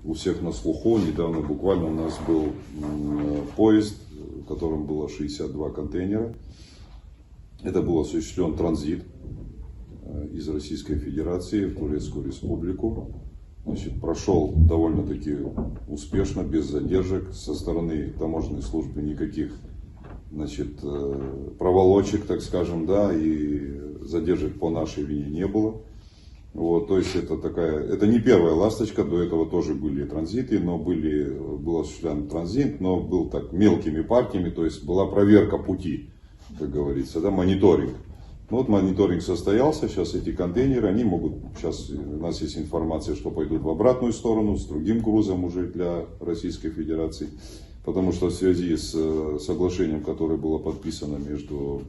у всех на слуху. Недавно буквально у нас был поезд, в котором было 62 контейнера. Это был осуществлен транзит из Российской Федерации в Турецкую Республику. Значит, прошел довольно-таки успешно, без задержек. Со стороны таможенной службы никаких, значит, проволочек, так скажем, да, и задержек по нашей вине не было. Вот, то есть это не первая ласточка, до этого тоже были транзиты, но был осуществлен транзит, но был так мелкими партиями, то есть была проверка пути, как говорится, да, мониторинг. Ну, вот мониторинг состоялся, сейчас эти контейнеры, они могут, сейчас у нас есть информация, что пойдут в обратную сторону, с другим грузом уже для Российской Федерации, потому что в связи с соглашением, которое было подписано между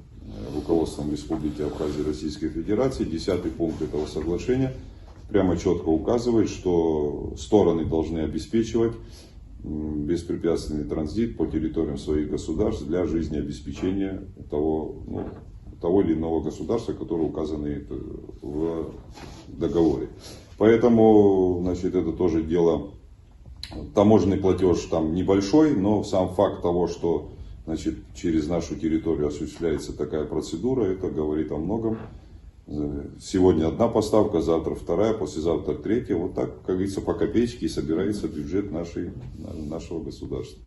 руководством Республики Абхазия и Российской Федерации, 10-й пункт этого соглашения прямо четко указывает, что стороны должны обеспечивать беспрепятственный транзит по территориям своих государств для жизнеобеспечения того или иного государства, которое указано в договоре. Поэтому, значит, это тоже дело, таможенный платеж там небольшой, но сам факт того, что, значит, через нашу территорию осуществляется такая процедура, это говорит о многом. Сегодня одна поставка, завтра вторая, послезавтра третья. Вот так, как говорится, по копеечке и собирается бюджет нашего государства.